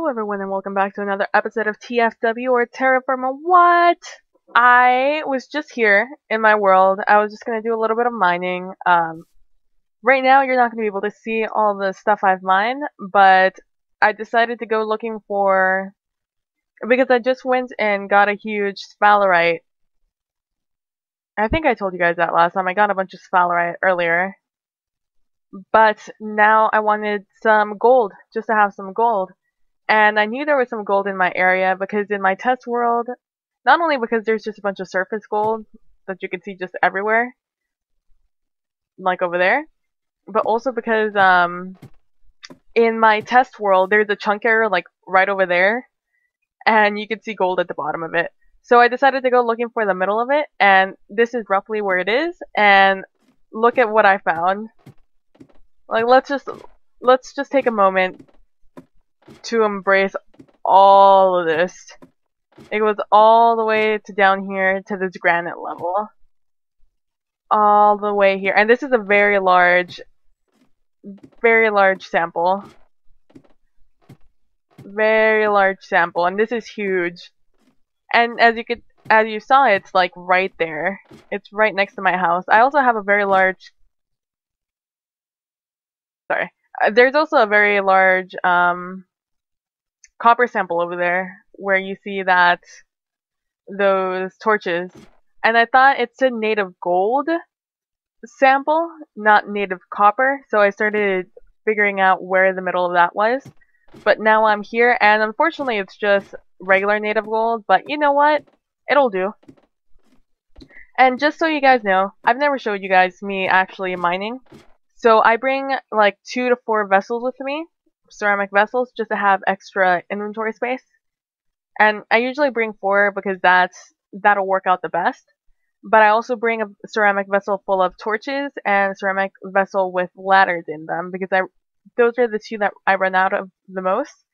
everyone, and welcome back to another episode of TFW or Terrafirma. What? I was just here in my world. I was just gonna do a little bit of mining. Right now you're not gonna be able to see all the stuff I've mined, but I decided to go looking for, because I just went and got a huge sphalerite. I think I told you guys that last time. I got a bunch of sphalerite earlier. But now I wanted some gold, just to have some gold. And I knew there was some gold in my area because in my test world, not only because there's just a bunch of surface gold that you can see just everywhere, like over there, but also because in my test world there's a chunk area like right over there, and you can see gold at the bottom of it. So I decided to go looking for the middle of it, and this is roughly where it is, and look at what I found. Like, let's just take a moment to embrace all of this. It goes all the way to down here to this granite level. All the way here. And this is a very large sample. Very large sample. And this is huge. And as you saw, it's like right there. It's right next to my house. I also have a very large... Sorry. There's also a very large copper sample over there where you see that those torches. And I thought it's a native gold sample, not native copper. So I started figuring out where the middle of that was. But now I'm here, and unfortunately it's just regular native gold. But you know what? It'll do. And just so you guys know, I've never showed you guys me actually mining. So I bring like 2 to 4 vessels with me, ceramic vessels, just to have extra inventory space. And I usually bring 4 because that'll work out the best. But I also bring a ceramic vessel full of torches and a ceramic vessel with ladders in them because those are the 2 that I run out of the most.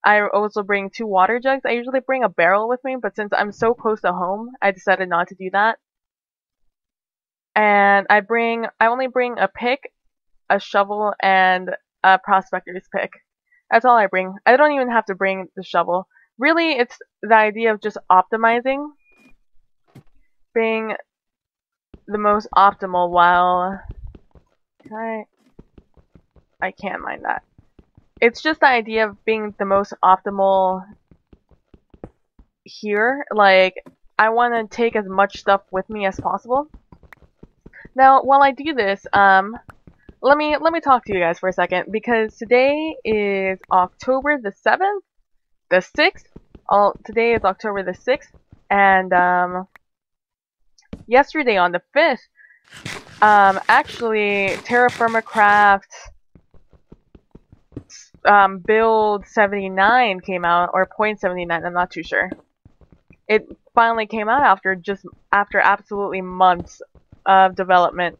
I also bring 2 water jugs. I usually bring a barrel with me, but since I'm so close to home, I decided not to do that. And I only bring a pick, a shovel, and a prospector's pick. That's all I bring. I don't even have to bring the shovel. Really, it's the idea of just optimizing, being the most optimal while... I can't mind that. It's just the idea of being the most optimal here. Like, I want to take as much stuff with me as possible. Now, while I do this, let me talk to you guys for a second, because today is October the 7th, the 6th. Today is October the 6th, and yesterday on the 5th, actually TerrafirmaCraft build 79 came out, or 0.79, I'm not too sure. It finally came out after absolutely months of development.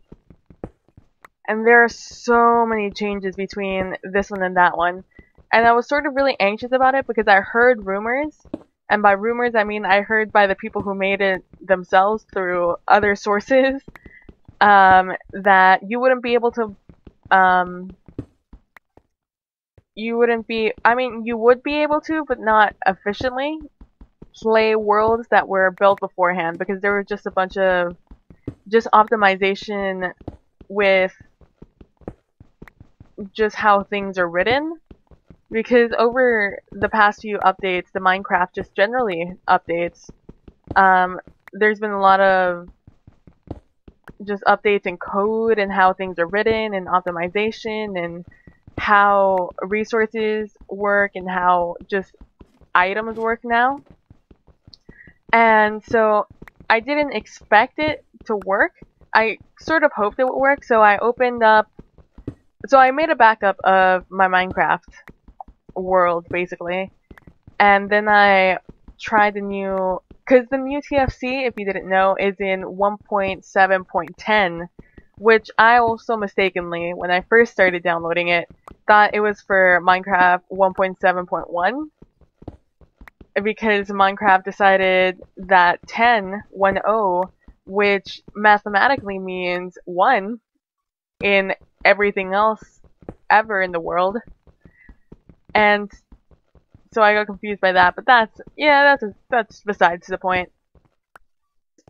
And there are so many changes between this one and that one. And I was sort of really anxious about it because I heard rumors. And by rumors, I mean I heard by the people who made it themselves through other sources. That you wouldn't be able to... you would be able to, but not efficiently, play worlds that were built beforehand. Because there were just a bunch of... just optimization with... just how things are written, because over the past few updates, the Minecraft just generally updates, there's been a lot of just updates in code and how things are written and optimization and how resources work and how just items work now. And so I didn't expect it to work. I sort of hoped it would work, so I made a backup of my Minecraft world, basically. And then I tried the new... because the new TFC, if you didn't know, is in 1.7.10, which I also mistakenly, when I first started downloading it, thought it was for Minecraft 1.7.1. Because Minecraft decided that 10, which mathematically means 1 in everything else ever in the world. And So I got confused by that, but that's besides the point.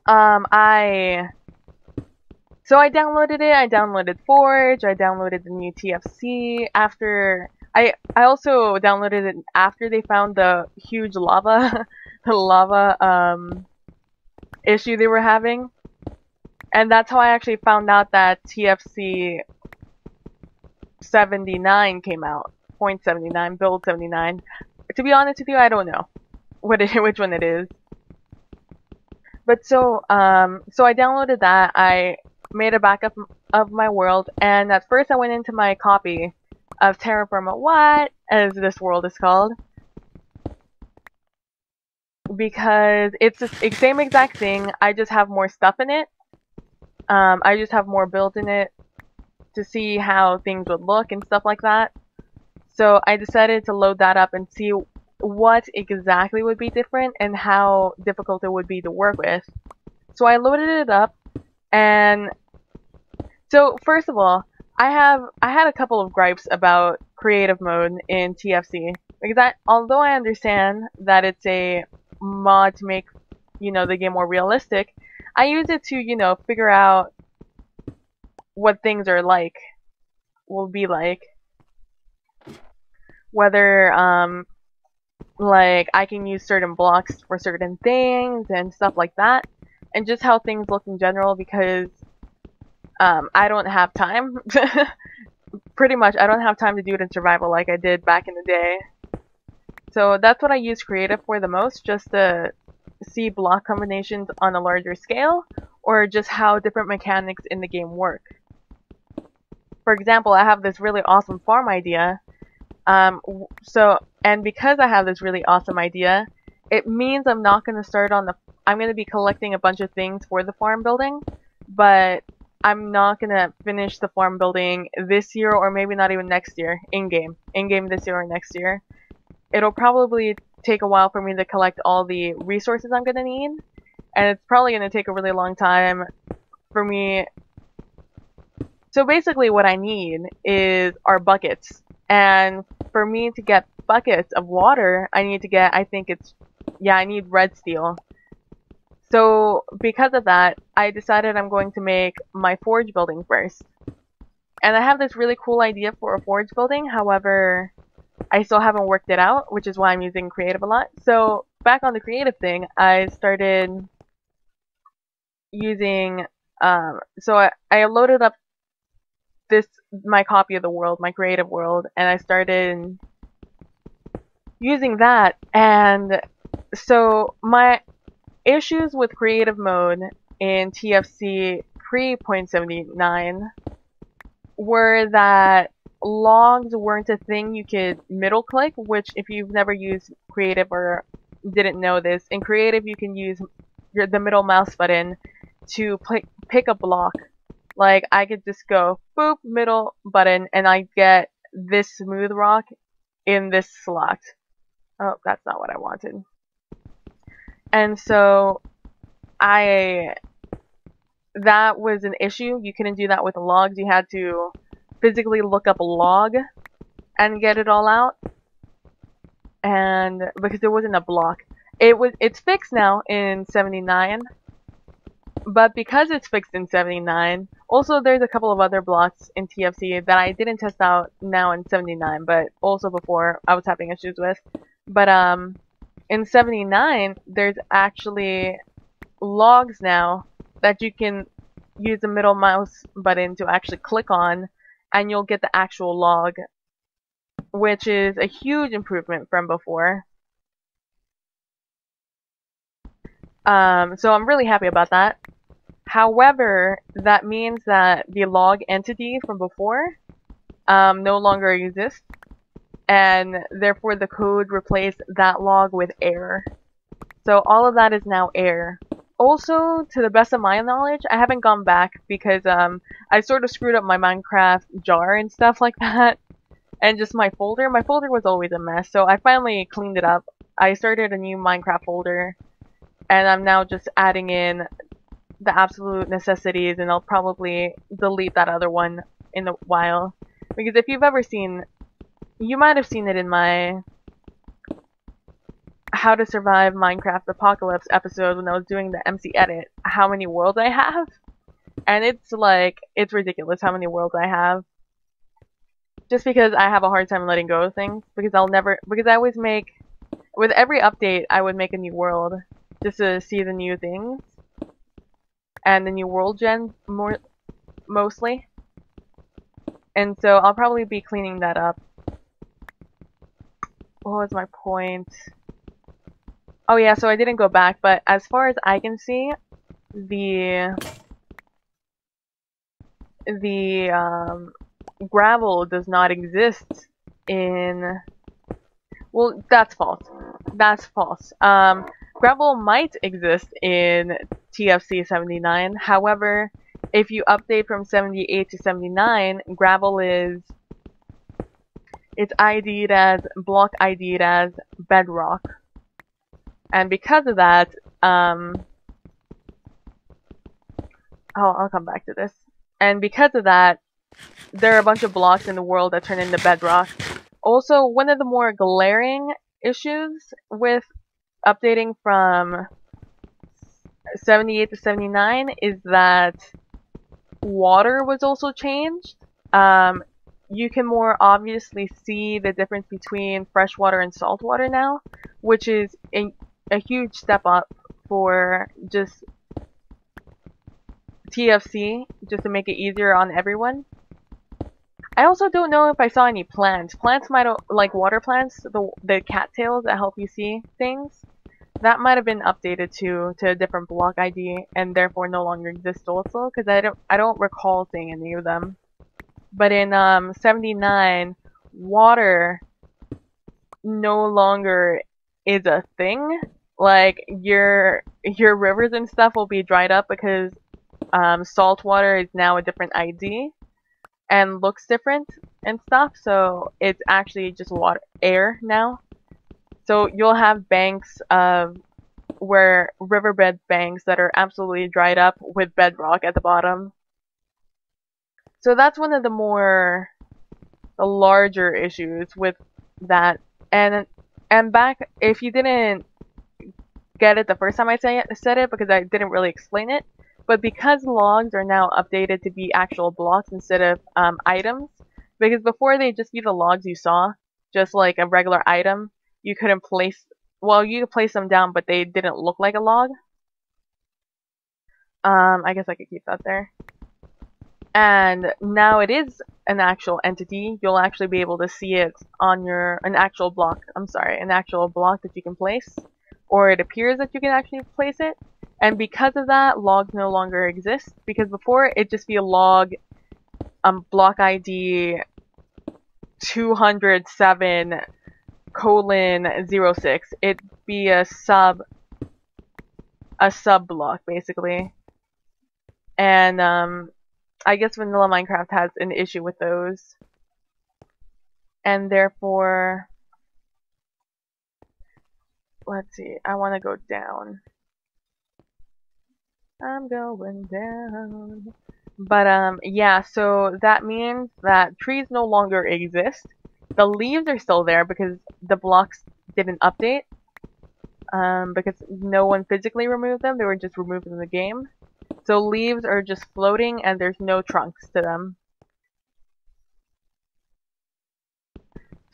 I downloaded it. I downloaded Forge. I downloaded the new TFC. I also downloaded it after they found the huge lava, the lava issue they were having, and that's how I actually found out that TFC 79 came out. Point 79, build 79. To be honest with you, I don't know which one it is. But so I downloaded that. I made a backup of my world, and at first I went into my copy of TerrafirmaCraft, as this world is called, because it's the same exact thing. I just have more stuff in it. I just have more built in it to see how things would look and stuff like that. So I decided to load that up and see what exactly would be different and how difficult it would be to work with. So I loaded it up, and so first of all, I had a couple of gripes about creative mode in TFC, because although I understand that it's a mod to make, the game more realistic, I use it to, figure out what things will be like. Whether, like, I can use certain blocks for certain things and stuff like that, and just how things look in general, because I don't have time. Pretty much, I don't have time to do it in survival like I did back in the day. So that's what I use creative for the most, just to see block combinations on a larger scale, or just how different mechanics in the game work. For example, I have this really awesome farm idea. And because I have this really awesome idea, it means I'm not going to start on I'm going to be collecting a bunch of things for the farm building, but I'm not going to finish the farm building this year, or maybe not even next year, in-game this year or next year. It'll probably take a while for me to collect all the resources I'm going to need, and it's probably going to take a really long time for me. So basically what I need are buckets, and for me to get buckets of water, I need to get, I need red steel. So because of that, I decided I'm going to make my forge building first. And I have this really cool idea for a forge building, however, I still haven't worked it out, which is why I'm using creative a lot. So back on the creative thing, I started using, so I loaded up my copy of the world, my creative world, and I started using that. And so my issues with creative mode in TFC pre-.79 were that logs weren't a thing you could middle click, which if you've never used creative or didn't know this, in creative you can use the middle mouse button to pick a block. Like, I could just go boop, middle button, and I get this smooth rock in this slot. Oh, that's not what I wanted. And so that was an issue. You couldn't do that with logs. You had to physically look up a log and get it all out. And because there wasn't a block. It's fixed now in 79. But because it's fixed in 79, also there's a couple of other blocks in TFC that I didn't test out now in 79, but also before I was having issues with. But in 79, there's actually logs now that you can use the middle mouse button to actually click on, and you'll get the actual log, which is a huge improvement from before. So I'm really happy about that. However, that means that the log entity from before no longer exists, and therefore the code replaced that log with air. So all of that is now air. Also, to the best of my knowledge, I haven't gone back because I sort of screwed up my Minecraft jar and stuff like that, and just my folder. My folder was always a mess, so I finally cleaned it up. I started a new Minecraft folder, and I'm now just adding in the absolute necessities, and I'll probably delete that other one in a while. Because if you've ever seen, you might have seen it in my How to Survive Minecraft Apocalypse episode when I was doing the MC edit, how many worlds I have. And it's like, it's ridiculous how many worlds I have. Just because I have a hard time letting go of things. Because I always make, with every update, I would make a new world. Just to see the new things. And the new world gen, mostly. And so I'll probably be cleaning that up. What was my point? Oh yeah, so I didn't go back, but as far as I can see, the gravel does not exist in... Well, that's false. That's false. Gravel might exist in TFC 79. However, if you update from 78 to 79, gravel is... It's ID'd as... block ID'd as bedrock. And because of that, I'll come back to this. And because of that, there are a bunch of blocks in the world that turn into bedrock. Also, one of the more glaring issues with updating from 78 to 79 is that water was also changed. You can more obviously see the difference between freshwater and saltwater now, which is a huge step up for just TFC, just to make it easier on everyone. I also don't know if I saw any plants. Plants might have, like water plants, the cattails that help you see things, that might have been updated to a different block ID and therefore no longer exist also, because I don't recall seeing any of them. But in 79, water no longer is a thing. Like your rivers and stuff will be dried up because salt water is now a different ID and looks different and stuff, so it's actually just air now. So you'll have banks of riverbed banks that are absolutely dried up with bedrock at the bottom. So that's one of the larger issues with that. And back, if you didn't get it the first time I said it, because I didn't really explain it, but because logs are now updated to be actual blocks instead of items, because before they'd just be the logs you saw, just like a regular item, you couldn't place, well, you could place them down, but they didn't look like a log. I guess I could keep that there. And now it is an actual entity. You'll actually be able to see it on an actual block that you can place, or it appears that you can actually place it. And because of that, logs no longer exist, because before it'd just be a log, block ID 207:06. It'd be a sub block basically. And I guess vanilla Minecraft has an issue with those. And therefore, let's see, I want to go down. I'm going down. But yeah, so that means that trees no longer exist. The leaves are still there because the blocks didn't update. Because no one physically removed them, they were just removed in the game. So leaves are just floating and there's no trunks to them.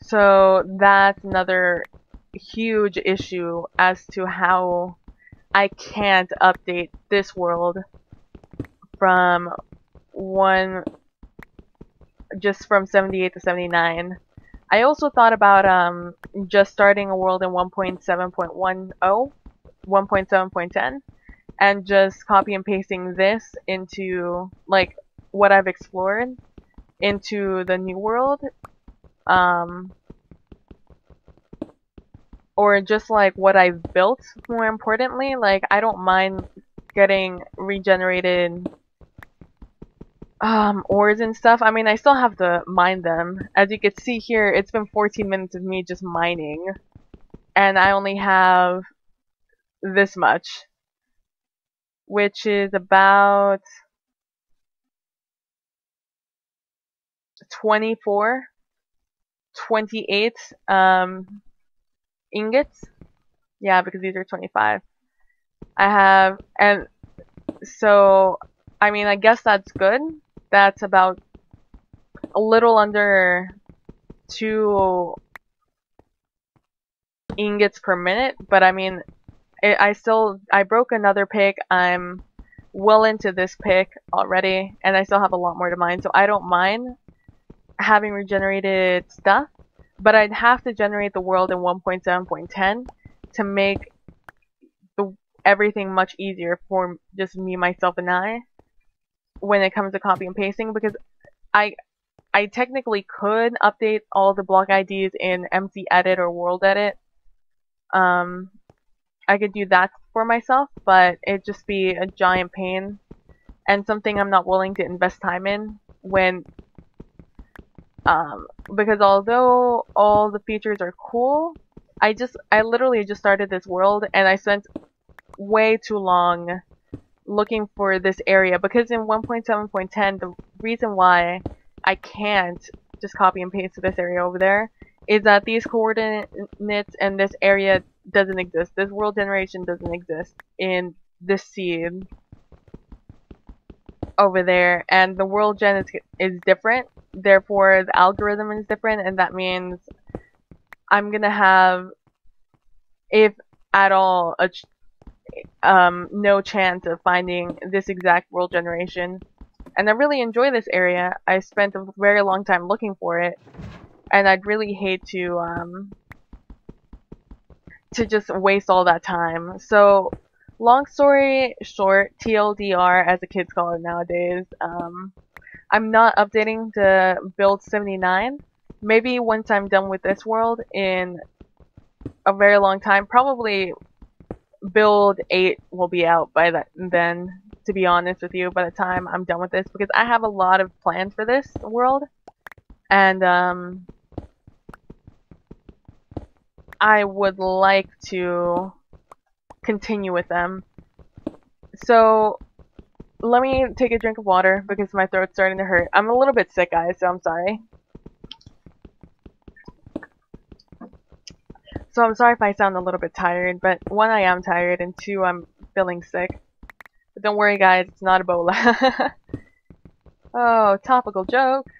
So that's another huge issue as to how I can't update this world from just from 78 to 79. I also thought about just starting a world in 1.7.10, 1.7.10, and just copy and pasting this into like what I've explored into the new world. Or just like what I've built, more importantly. Like, I don't mind getting regenerated ores and stuff. I mean, I still have to mine them. As you can see here, it's been 14 minutes of me just mining, and I only have this much, which is about 28 ingots. Yeah, because these are 25. I have, and so, I mean, I guess that's good. That's about a little under 2 ingots per minute, but I mean, I broke another pick. I'm well into this pick already, and I still have a lot more to mine, so I don't mind having regenerated stuff, but I'd have to generate the world in 1.7.10 to make everything much easier for just me, myself, and I when it comes to copy and pasting, because I technically could update all the block IDs in MC Edit or World Edit. I could do that for myself, but it'd just be a giant pain and something I'm not willing to invest time in when because although all the features are cool, I literally just started this world and I spent way too long looking for this area, because in 1.7.10 the reason why I can't just copy and paste this area over there is that these coordinates and this area doesn't exist. This world generation doesn't exist in this seed over there, and the world gen is different, therefore the algorithm is different, and that means I'm gonna have, if at all, no chance of finding this exact world generation. And I really enjoy this area. I spent a very long time looking for it, and I'd really hate to just waste all that time. So, long story short, TLDR, as the kids call it nowadays, I'm not updating to build 79. Maybe once I'm done with this world in a very long time, probably build 8 will be out by then, to be honest with you, by the time I'm done with this, because I have a lot of plans for this world, and I would like to continue with them. So let me take a drink of water because my throat's starting to hurt. I'm a little bit sick, guys, so I'm sorry. So I'm sorry if I sound a little bit tired, but 1, I am tired, and 2, I'm feeling sick. But don't worry, guys, it's not Ebola. Oh, topical joke.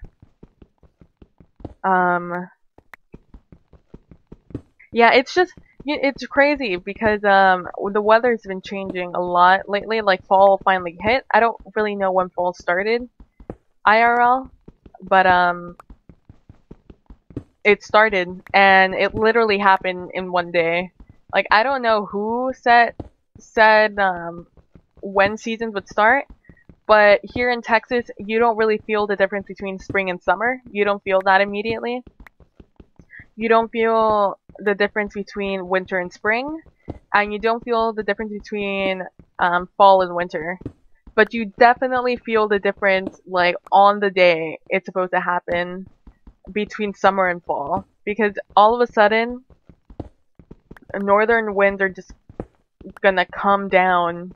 Yeah, it's crazy because the weather's been changing a lot lately. Like, fall finally hit. I don't really know when fall started, IRL, but it started, and it literally happened in one day. Like, I don't know who said when seasons would start, but here in Texas, you don't really feel the difference between spring and summer. You don't feel that immediately. You don't feel the difference between winter and spring, and you don't feel the difference between fall and winter. But you definitely feel the difference, like, on the day it's supposed to happen between summer and fall, because all of a sudden northern winds are just gonna come down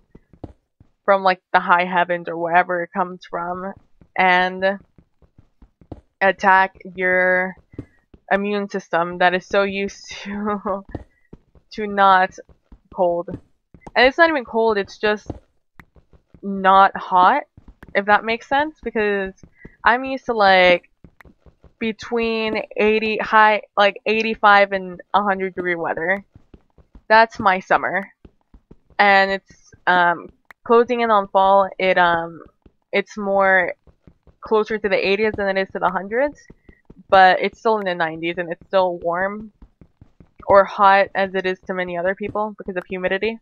from, like, the high heavens or wherever it comes from and attack your immune system that is so used to not cold. And it's not even cold, it's just not hot, if that makes sense, because I'm used to, like, between 85 and 100 degree weather. That's my summer. And it's closing in on fall. It's more closer to the 80s than it is to the 100s, but it's still in the 90s and it's still warm or hot as it is to many other people because of humidity.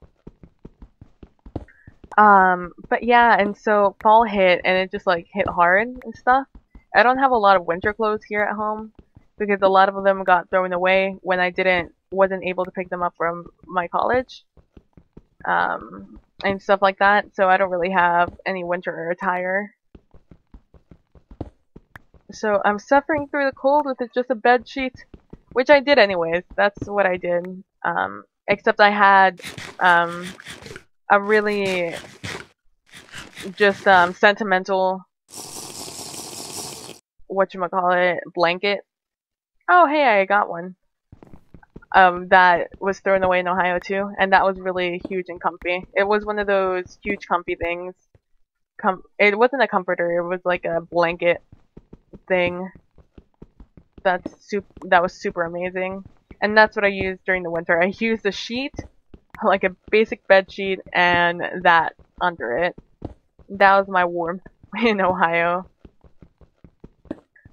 But yeah, and so fall hit and it just, like, hit hard and stuff. I don't have a lot of winter clothes here at home because a lot of them got thrown away when I wasn't able to pick them up from my college. And stuff like that, so I don't really have any winter attire. So I'm suffering through the cold with just a bed sheet, which I did anyways. That's what I did. Except I had a really just sentimental whatchamacallit blanket. Oh, hey, I got one. that was thrown away in Ohio too, and that was really huge and comfy. It was one of those huge comfy things. It wasn't a comforter, it was like a blanket thing that was super amazing. And that's what I used during the winter. I used a sheet, like a basic bed sheet, and that under it. That was my warmth in Ohio.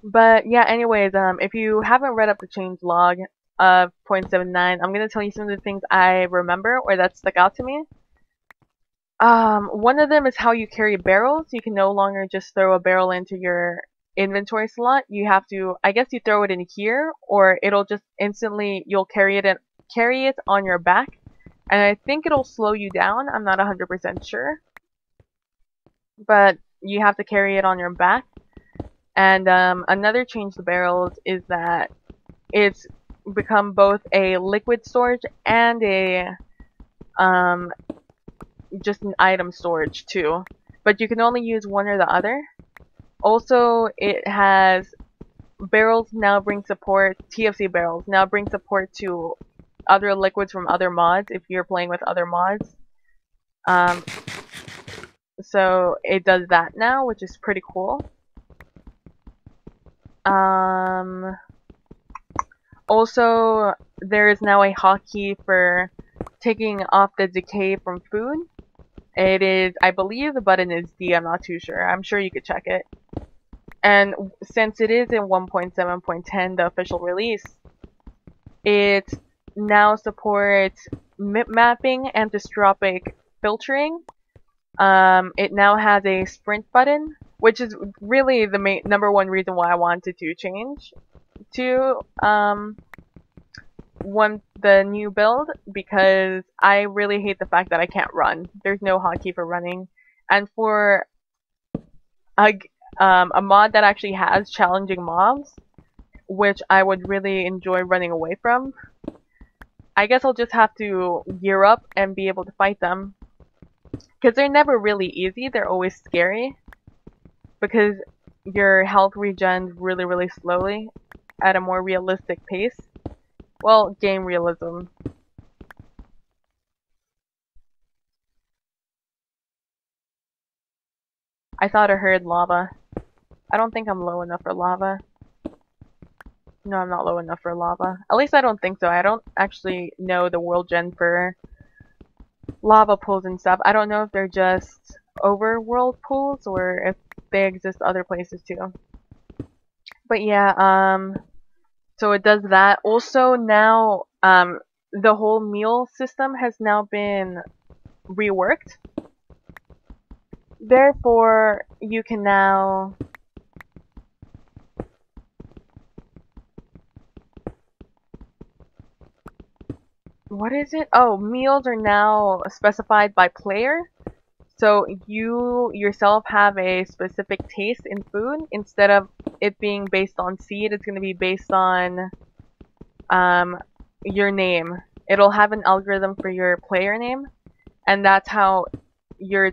But yeah, anyways, if you haven't read up the change log of 0.79, I'm gonna tell you some of the things I remember or that stuck out to me. One of them is how you carry barrels. You can no longer just throw a barrel into your inventory slot. You have to, I guess you throw it in here, or it'll just instantly, you'll carry it on your back. And I think it'll slow you down. I'm not 100% sure. But you have to carry it on your back. And another change to barrels is that it's become both a liquid storage and a just an item storage too. But you can only use one or the other. Also, it has barrels now bring support, TFC barrels now bring support to other liquids from other mods if you're playing with other mods. So it does that now, which is pretty cool. Also, there is now a hotkey for taking off the decay from food. It is, I believe the button is D, I'm not too sure. I'm sure you could check it. And since it is in 1.7.10, the official release, it now supports mip mapping and dystropic filtering. It now has a sprint button, which is really the number one reason why I wanted to change to the new build, because I really hate the fact that I can't run. There's no hotkey for running, and for a mod that actually has challenging mobs, which I would really enjoy running away from, I guess I'll just have to gear up and be able to fight them. Because they're never really easy, they're always scary. Because your health regens really, really slowly at a more realistic pace. Well, game realism. I thought I heard lava. I don't think I'm low enough for lava. No, I'm not low enough for lava. At least I don't think so. I don't actually know the world gen for lava pools and stuff. I don't know if they're just overworld pools or if they exist other places too. But yeah, so it does that. Also now, the whole meal system has now been reworked. Therefore, you can now what is it? Oh, meals are now specified by player. So you yourself have a specific taste in food. Instead of it being based on seed, it's going to be based on your name. It'll have an algorithm for your player name, and that's how your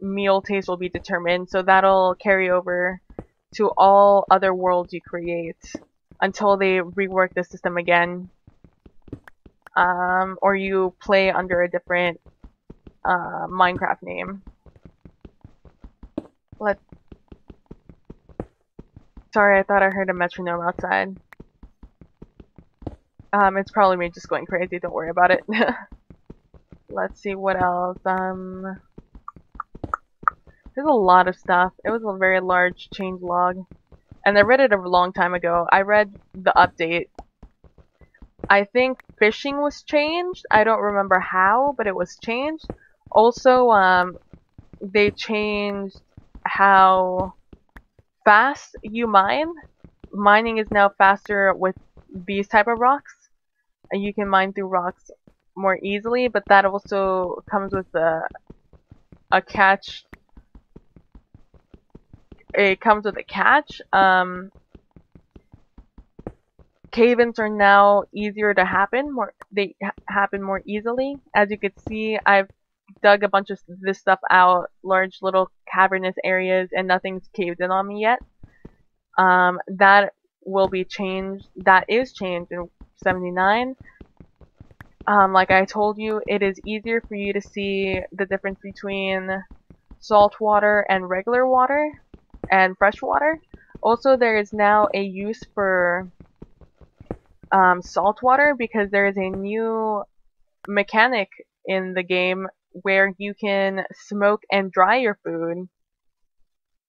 meal taste will be determined. So that'll carry over to all other worlds you create until they rework the system again. Or you play under a different Minecraft name. Sorry, I thought I heard a metronome outside. It's probably me just going crazy, don't worry about it. Let's see what else. There's a lot of stuff. It was a very large change log. And I read it a long time ago. I read the update. I think fishing was changed. I don't remember how, but it was changed. Also, they changed how fast you mine. Mining is now faster with these type of rocks. You can mine through rocks more easily, but that also comes with a catch. It comes with a catch. Cave-ins are now easier to happen. They happen more easily. As you can see, I've dug a bunch of this stuff out, large little cavernous areas, and nothing's caved in on me yet. That will be changed. That is changed in 79. like I told you, it is easier for you to see the difference between salt water and regular water and fresh water. Also, there is now a use for salt water because there is a new mechanic in the game where you can smoke and dry your food.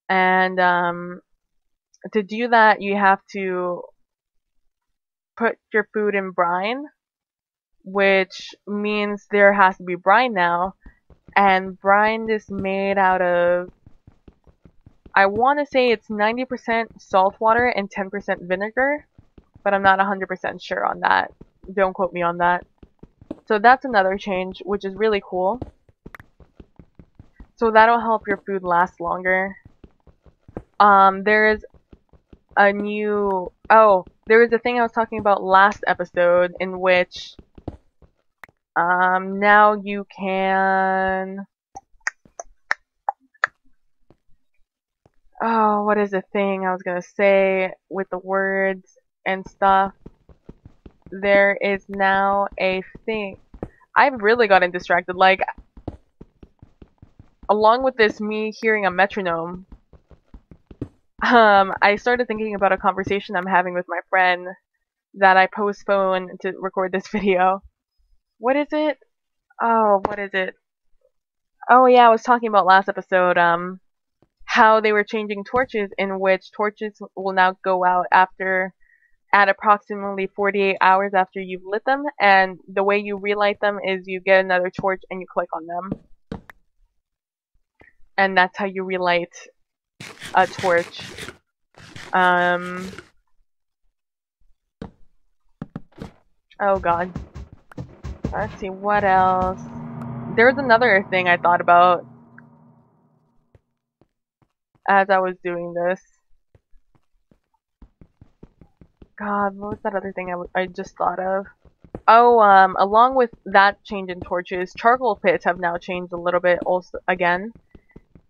And to do that, you have to put your food in brine, which means there has to be brine now. And brine is made out of, I want to say it's 90% salt water and 10% vinegar, but I'm not 100% sure on that. Don't quote me on that. So that's another change, which is really cool. So that'll help your food last longer. There is a new, there is a thing I was talking about last episode in which now you can, what is the thing I was gonna say with the words and stuff? There is now a thing. I've really gotten distracted, like, along with this me hearing a metronome, I started thinking about a conversation I'm having with my friend that I postponed to record this video. What is it? What is it? Oh yeah, I was talking about last episode, how they were changing torches, in which torches will now go out at approximately 48 hours after you've lit them, and the way you relight them is you get another torch and you click on them. And that's how you relight a torch. Oh god. Let's see, what else? There's another thing I thought about as I was doing this. God, what was that other thing I just thought of? Oh, along with that change in torches, charcoal pits have now changed a little bit also again.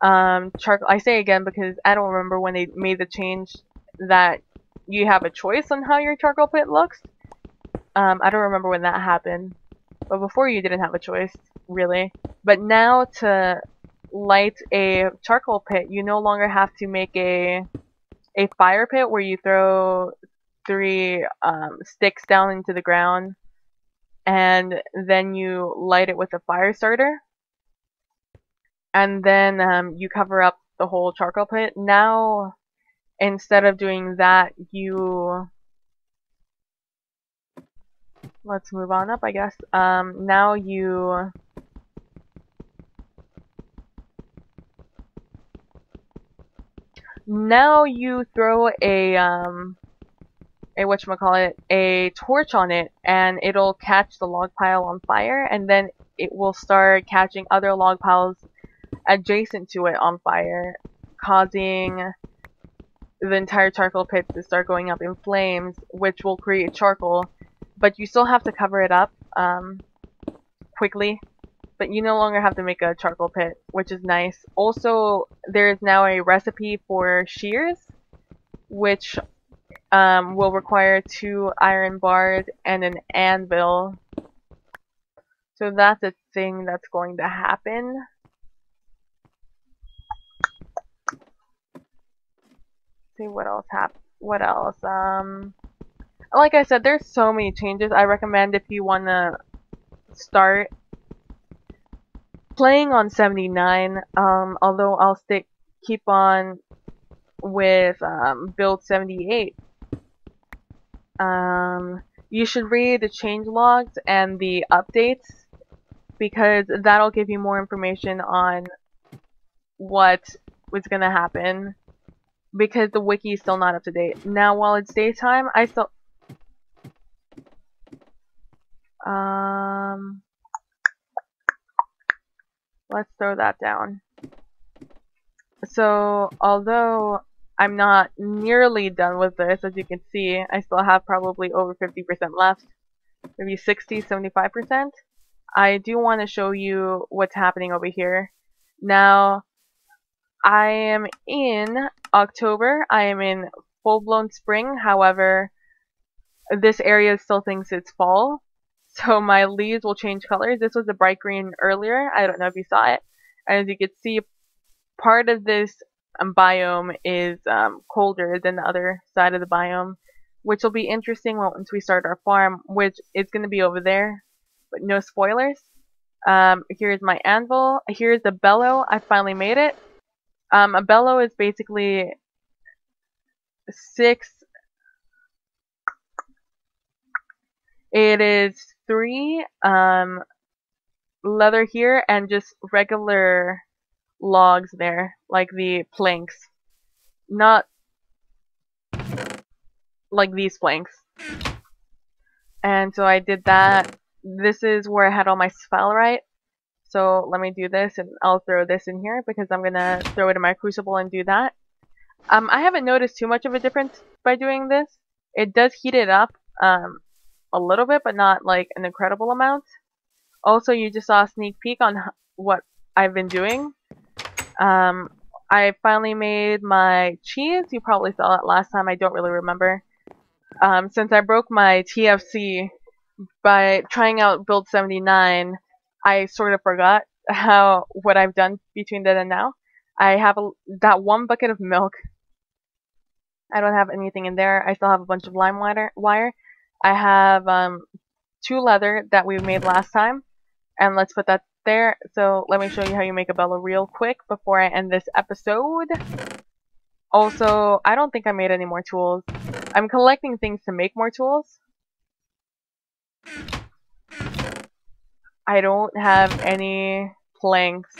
I say again because I don't remember when they made the change that you have a choice on how your charcoal pit looks. I don't remember when that happened. But before you didn't have a choice, really. But now to light a charcoal pit, you no longer have to make a fire pit where you throw 3 sticks down into the ground and then you light it with a fire starter. And then you cover up the whole charcoal pit. Now, instead of doing that, let's move on up, I guess. Now you throw a torch on it, and it'll catch the log pile on fire, and then it will start catching other log piles adjacent to it on fire, causing the entire charcoal pit to start going up in flames, which will create charcoal. But you still have to cover it up quickly. But you no longer have to make a charcoal pit, which is nice. Also, there is now a recipe for shears, which will require 2 iron bars and an anvil. So that's a thing that's going to happen. Let's see what else What else? Like I said, there's so many changes. I recommend if you want to start playing on 79, although I'll keep on with build 78. You should read the change logs and the updates because that'll give you more information on what was gonna happen, because the wiki is still not up to date. Now, while it's daytime, I still let's throw that down. So, although I'm not nearly done with this, as you can see, I still have probably over 50% left. Maybe 60, 75%. I do want to show you what's happening over here. Now, I am in October. I am in full-blown spring. However, this area still thinks it's fall. So my leaves will change colors. This was a bright green earlier. I don't know if you saw it. And as you can see, part of this biome is colder than the other side of the biome, which will be interesting once we start our farm, which is going to be over there, but no spoilers. Here's my anvil. Here's the bellow. I finally made it. A bellow is basically 6. It is 3 leather here and just regular logs there, like the planks. Not like these planks. And so I did that. This is where I had all my sphalerite. So let me do this, and I'll throw this in here because I'm gonna throw it in my crucible and do that. I haven't noticed too much of a difference by doing this. It does heat it up a little bit, but not like an incredible amount. Also, you just saw a sneak peek on what I've been doing. I finally made my cheese. You probably saw it last time. I don't really remember. Since I broke my TFC by trying out build 79, I sort of forgot what I've done between then and now. I have that 1 bucket of milk. I don't have anything in there. I still have a bunch of lime wire. I have 2 leather that we made last time, and let's put that there. So let me show you how you make a bellow real quick before I end this episode. Also, I don't think I made any more tools. I'm collecting things to make more tools. I don't have any planks.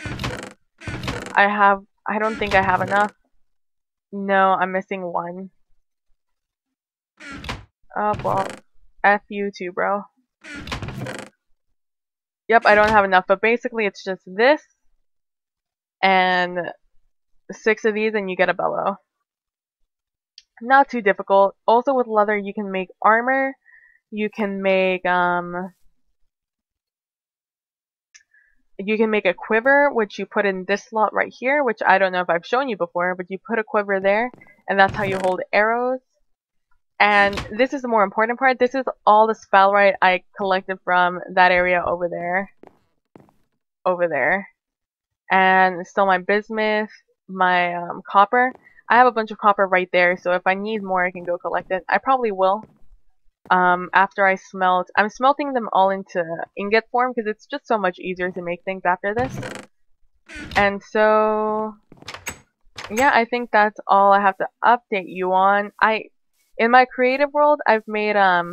I don't think I have enough. No, I'm missing 1. Oh, well, F you too, bro. Yep, I don't have enough, but basically it's just this and 6 of these and you get a bellow. Not too difficult. Also with leather you can make armor, you can make a quiver, which you put in this slot right here, which I don't know if I've shown you before, but you put a quiver there, and that's how you hold arrows. And this is the more important part. This is all the sphalerite I collected from that area over there. And still my bismuth, my copper. I have a bunch of copper right there, so if I need more I can go collect it. I probably will. After I smelt. I'm smelting them all into ingot form because it's just so much easier to make things after this. And so, yeah, I think that's all I have to update you on. In my creative world, I've made a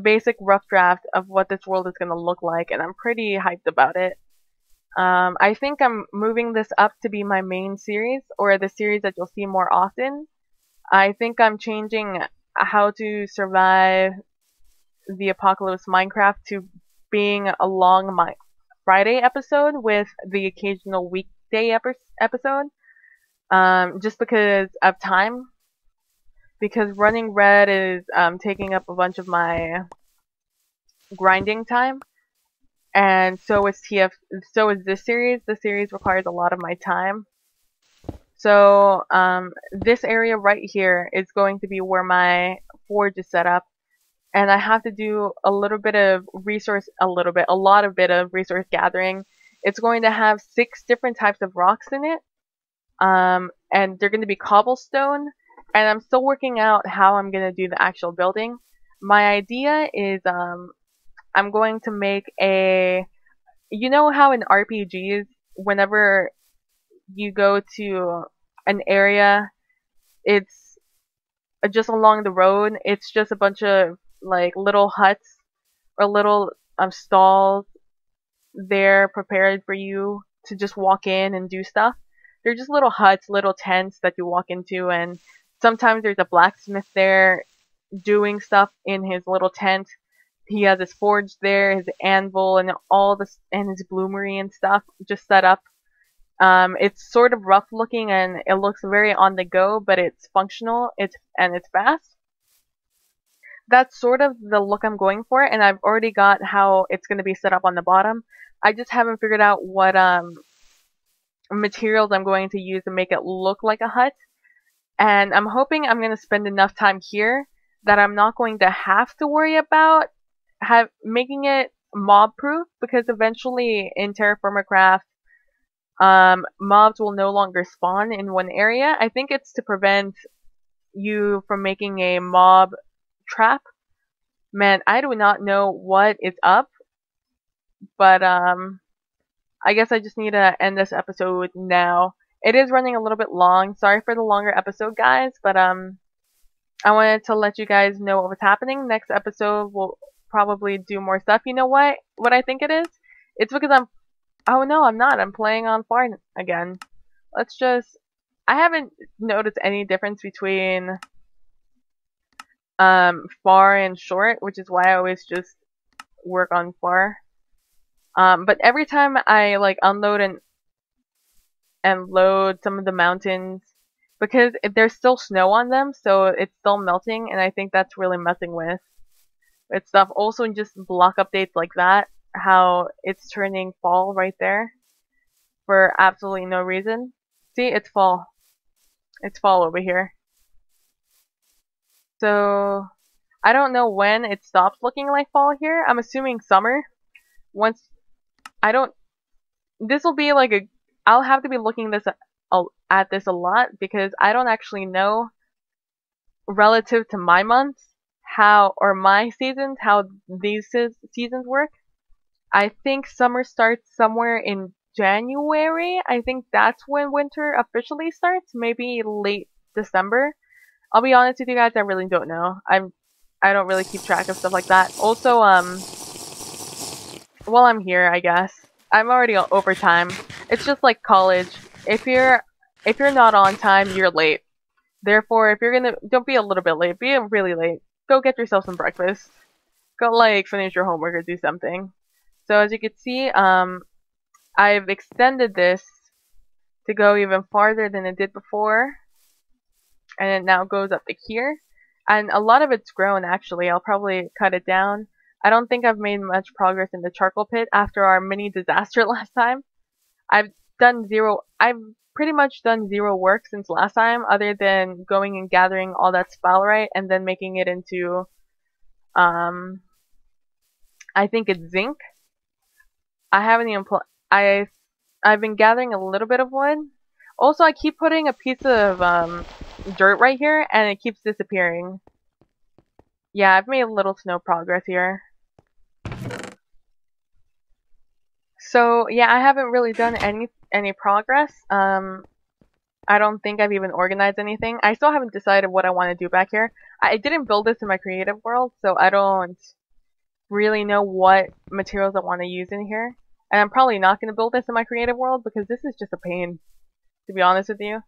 basic rough draft of what this world is going to look like, and I'm pretty hyped about it. I think I'm moving this up to be my main series, or the series that you'll see more often. I think I'm changing how to survive the apocalypse Minecraft to being a long Friday episode with the occasional weekday episode, just because of time. Because running red is taking up a bunch of my grinding time, and so is this series. This series requires a lot of my time. So this area right here is going to be where my forge is set up, and I have to do a lot of resource gathering. It's going to have 6 different types of rocks in it, and they're going to be cobblestone, and I'm still working out how I'm going to do the actual building. My idea is I'm going to make you know how in RPGs, whenever you go to an area, it's just along the road, it's just a bunch of like little huts or little stalls there prepared for you to just walk in and do stuff. They're just little huts, little tents that you walk into, and sometimes there's a blacksmith there doing stuff in his little tent. He has his forge there, his anvil, and and his bloomery and stuff just set up. It's sort of rough looking and it looks very on the go, but it's functional. It's fast. That's sort of the look I'm going for, and I've already got how it's going to be set up on the bottom. I just haven't figured out what materials I'm going to use to make it look like a hut. And I'm hoping I'm going to spend enough time here that I'm not going to have to worry about making it mob proof, because eventually in TerrafirmaCraft, mobs will no longer spawn in one area. I think it's to prevent you from making a mob trap. Man, I do not know what is up, but I guess I just need to end this episode now. It is running a little bit long. Sorry for the longer episode, guys, but I wanted to let you guys know what was happening. Next episode we'll probably do more stuff. You know what? What I think it is? It's because oh no, I'm not. I'm playing on far again. Let's just, I haven't noticed any difference between far and short, which is why I always just work on far. But every time I like unload and load some of the mountains, because there's still snow on them, so it's still melting, and I think that's really messing with stuff. Also, just block updates like that, how it's turning fall right there for absolutely no reason. See, it's fall. It's fall over here. So I don't know when it stops looking like fall here. I'm assuming summer. Once I don't, this will be like I'll have to be looking at this a lot, because I don't actually know relative to my months or my seasons how these seasons work. I think summer starts somewhere in January. I think that's when winter officially starts. Maybe late December. I'll be honest with you guys, I really don't know. I don't really keep track of stuff like that. Also, while I'm here, I guess I'm already over time. It's just like college. If you're not on time, you're late. Therefore, if you're don't be a little bit late. Be really late. Go get yourself some breakfast. Go like finish your homework or do something. So as you can see, I've extended this to go even farther than it did before, and it now goes up to here. And a lot of it's grown, actually. I'll probably cut it down. I don't think I've made much progress in the charcoal pit after our mini disaster last time. I've pretty much done zero work since last time, other than going and gathering all that sphalerite and then making it into, I think it's zinc. I haven't even I've been gathering a little bit of wood. Also, I keep putting a piece of dirt right here, and it keeps disappearing. Yeah, I've made little to no progress here. So yeah, I haven't really done any progress. I don't think I've even organized anything. I still haven't decided what I want to do back here. I didn't build this in my creative world, so I don't really know what materials I want to use in here. And I'm probably not going to build this in my creative world, because this is just a pain, to be honest with you.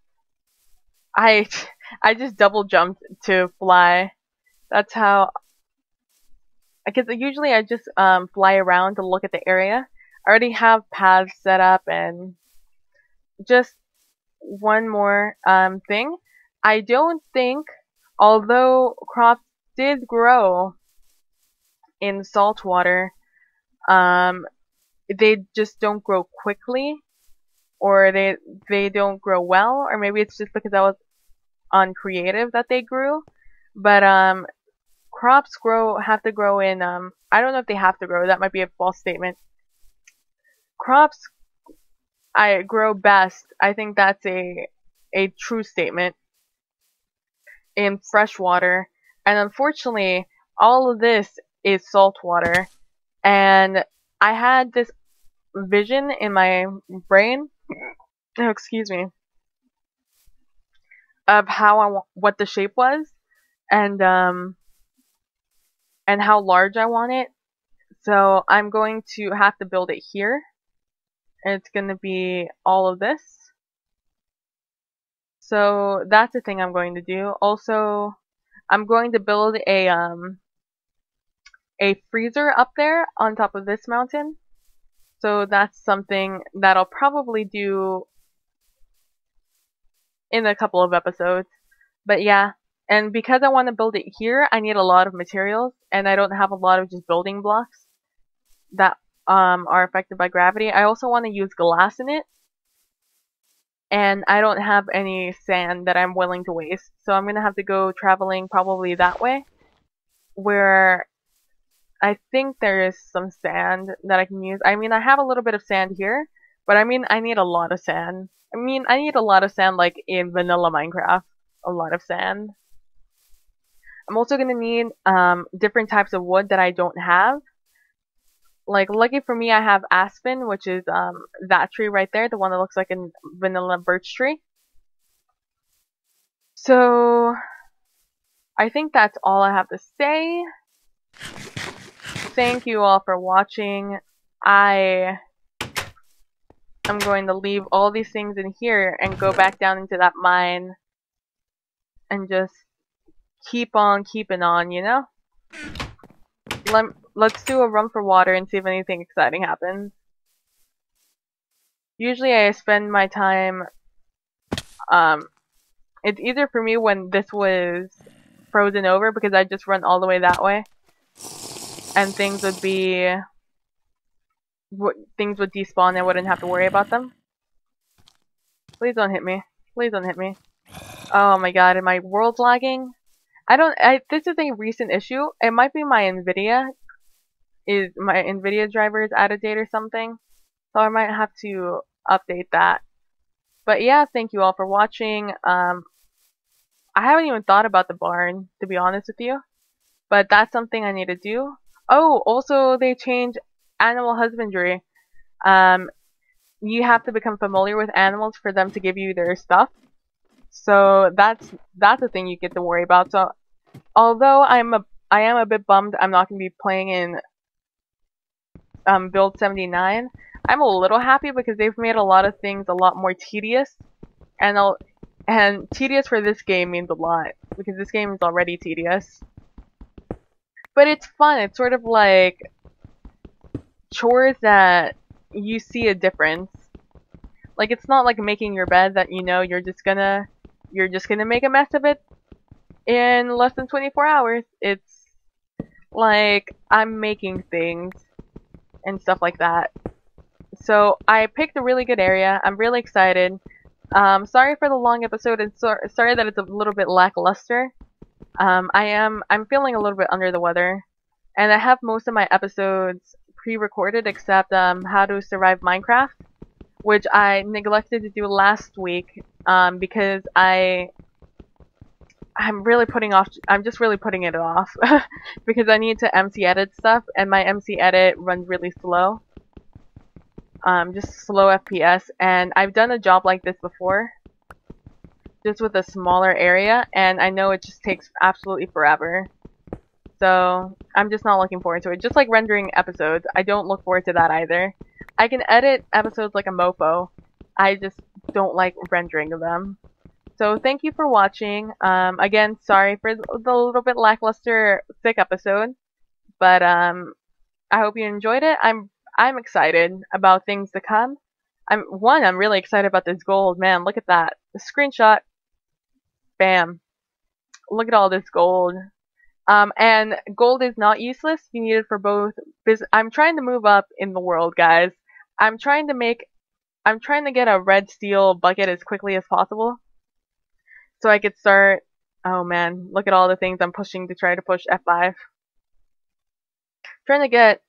I just double jumped to fly. That's how, because usually I just fly around to look at the area. I already have paths set up, and just one more thing. I don't think, although crops did grow in salt water, they just don't grow quickly, or they don't grow well, or maybe it's just because I was uncreative that they grew. But crops have to grow in I don't know if they have to grow, that might be a false statement. Crops I grow best, I think that's a true statement, in fresh water. And unfortunately, all of this is salt water. And I had this vision in my brain, oh, excuse me, of how what the shape was, and how large I want it. So I'm going to have to build it here, and it's going to be all of this. So that's the thing I'm going to do. Also, I'm going to build a freezer up there on top of this mountain. So that's something that I'll probably do in a couple of episodes. But yeah, and because I want to build it here, I need a lot of materials, and I don't have a lot of just building blocks that are affected by gravity. I also want to use glass in it, and I don't have any sand that I'm willing to waste. So I'm going to have to go traveling probably that way, where I think there is some sand that I can use. I mean, I have a little bit of sand here, but I mean, I need a lot of sand. I mean, I need a lot of sand like in vanilla Minecraft. A lot of sand. I'm also gonna need different types of wood that I don't have. Like, lucky for me, I have aspen, which is that tree right there, the one that looks like a vanilla birch tree. So, I think that's all I have to say. Thank you all for watching. I am going to leave all these things in here and go back down into that mine and just keep on keeping on, you know? Let's do a run for water and see if anything exciting happens. Usually I spend my time, it's easier for me when this was frozen over because I just run all the way that way. And things would despawn and I wouldn't have to worry about them. Please don't hit me. Please don't hit me. Oh my god, am my world lagging? This is a recent issue. It might be my Nvidia. My Nvidia driver is out of date or something. So I might have to update that. But yeah, thank you all for watching. I haven't even thought about the barn, to be honest with you. But that's something I need to do. Oh, also they changed animal husbandry. You have to become familiar with animals for them to give you their stuff. So that's a thing you get to worry about. So although I am a bit bummed I'm not going to be playing in build 79, I'm a little happy because they've made a lot of things a lot more tedious, and tedious for this game means a lot because this game is already tedious. But it's fun. It's sort of like chores that you see a difference. Like, it's not like making your bed that you know you're just gonna make a mess of it in less than 24 hours. It's like I'm making things and stuff like that. So I picked a really good area. I'm really excited. Sorry for the long episode and sorry that it's a little bit lackluster. I'm feeling a little bit under the weather, and I have most of my episodes pre-recorded except how to survive Minecraft, which I neglected to do last week because I'm just really putting it off because I need to MC edit stuff and my MC edit runs really slow. Just slow FPS, and I've done a job like this before just with a smaller area and I know it just takes absolutely forever. So I'm just not looking forward to it. Just like rendering episodes, I don't look forward to that either. I can edit episodes like a mofo. I just don't like rendering them. So thank you for watching. Again, sorry for the little bit lackluster sick episode, but I hope you enjoyed it. I'm excited about things to come. I'm really excited about this gold. Man, look at that. The screenshot. Bam. Look at all this gold. And gold is not useless. You need it for both business. I'm trying to move up in the world, guys. I'm trying to get a red steel bucket as quickly as possible. So I could start, oh man, look at all the things I'm pushing to try to push F5. Trying to get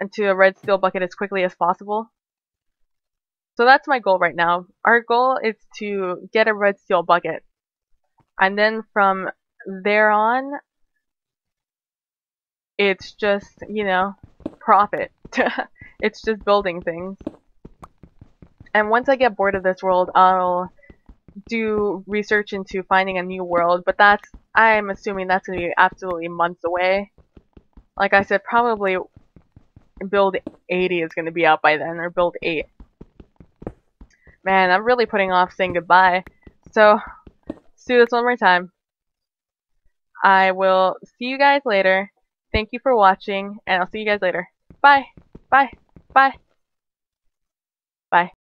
into a red steel bucket as quickly as possible. So that's my goal right now. Our goal is to get a red steel bucket. And then from there on, it's just, you know, profit. It's just building things. And once I get bored of this world, I'll do research into finding a new world, but I'm assuming that's going to be absolutely months away. Like I said, probably build 80 is going to be out by then, or build 8. Man, I'm really putting off saying goodbye. So, let's do this one more time. I will see you guys later. Thank you for watching, and I'll see you guys later. Bye. Bye. Bye. Bye.